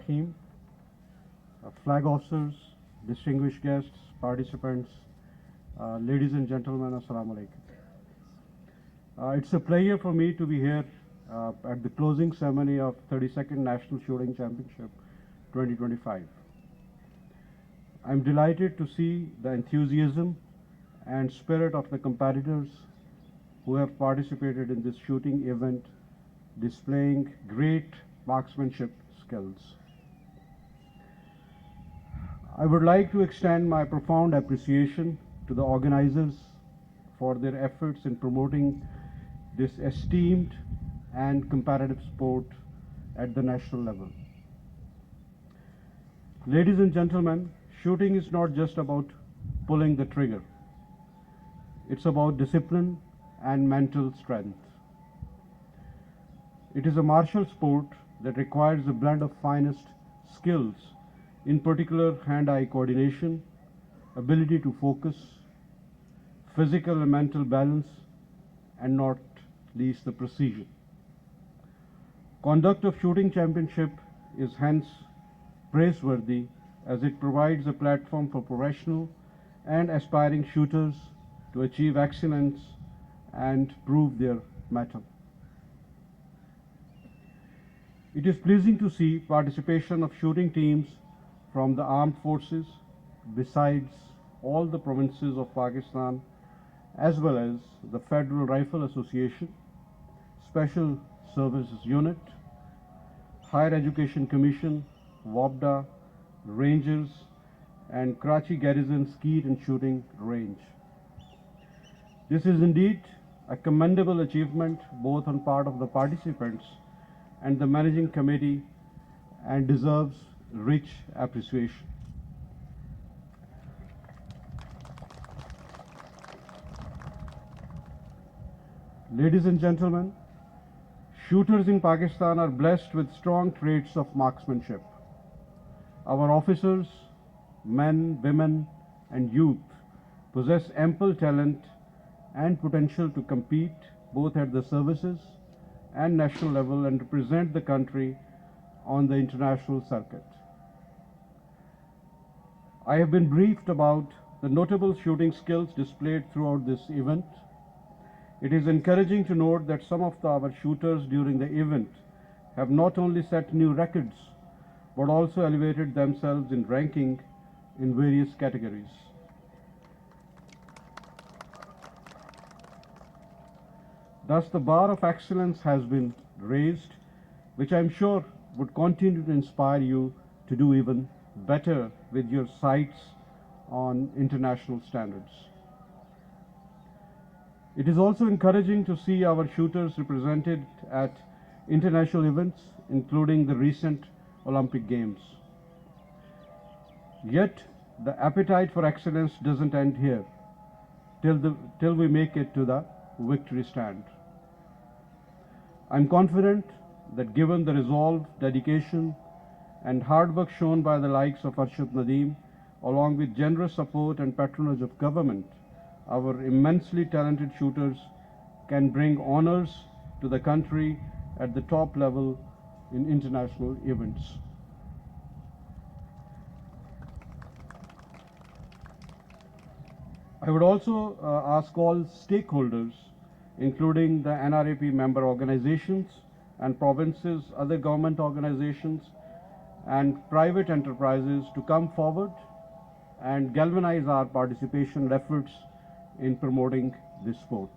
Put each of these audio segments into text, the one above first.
Rahim, flag officers, distinguished guests, participants, ladies and gentlemen, Assalamu alaikum. It's a pleasure for me to be here at the closing ceremony of 32nd National Shooting Championship 2025. I'm delighted to see the enthusiasm and spirit of the competitors who have participated in this shooting event, displaying great marksmanship skills. I would like to extend my profound appreciation to the organizers for their efforts in promoting this esteemed and competitive sport at the national level. Ladies and gentlemen, shooting is not just about pulling the trigger. It's about discipline and mental strength. It is a martial sport that requires a blend of finest skills, in particular hand-eye coordination, ability to focus, physical and mental balance, and not least the precision. Conduct of shooting championship is hence praiseworthy as it provides a platform for professional and aspiring shooters to achieve excellence and prove their mettle. It is pleasing to see participation of shooting teams from the armed forces besides all the provinces of Pakistan, as well as the Federal Rifle Association, Special Services Unit, Higher Education Commission, WAPDA, Rangers, and Karachi Garrison Skeet and Shooting Range. This is indeed a commendable achievement both on part of the participants and the managing committee and deserves rich appreciation. Ladies and gentlemen, shooters in Pakistan are blessed with strong traits of marksmanship. Our officers, men, women, and youth possess ample talent and potential to compete both at the services and national level and represent the country on the international circuit. I have been briefed about the notable shooting skills displayed throughout this event. It is encouraging to note that some of our shooters during the event have not only set new records but also elevated themselves in ranking in various categories. Thus, the bar of excellence has been raised, which I am sure would continue to inspire you to do even better with your sights on international standards. It is also encouraging to see our shooters represented at international events, including the recent Olympic Games. Yet, the appetite for excellence doesn't end here till we make it to the victory stand. I'm confident that given the resolve, dedication, and hard work shown by the likes of Arshad Nadeem, along with generous support and patronage of government, our immensely talented shooters can bring honors to the country at the top level in international events. I would also ask all stakeholders, including the NRAP member organizations and provinces, other government organizations, and private enterprises to come forward and galvanize our participation efforts in promoting this sport.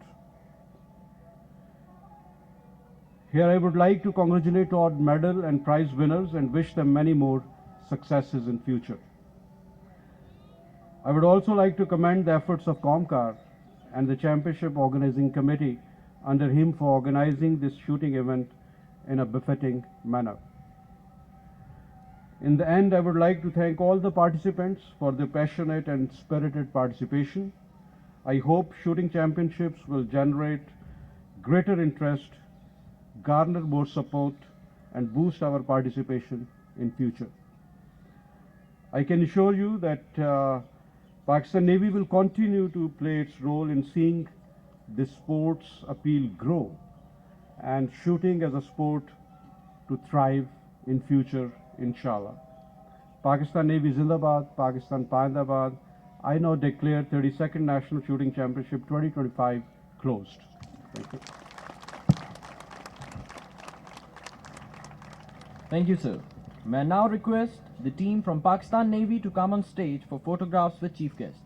Here I would like to congratulate all medal and prize winners and wish them many more successes in future. I would also like to commend the efforts of COMCAR and the Championship Organizing Committee under him for organizing this shooting event in a befitting manner. In the end, I would like to thank all the participants for their passionate and spirited participation. I hope shooting championships will generate greater interest, garner more support, and boost our participation in future. I can assure you that Pakistan Navy will continue to play its role in seeing this sport's appeal grow and shooting as a sport to thrive in future inshallah. Pakistan Navy Zindabad, Pakistan Pandabad. I now declare 32nd National Shooting Championship 2025 closed. Thank you. Thank you, sir. May I now request the team from Pakistan Navy to come on stage for photographs with Chief Guest.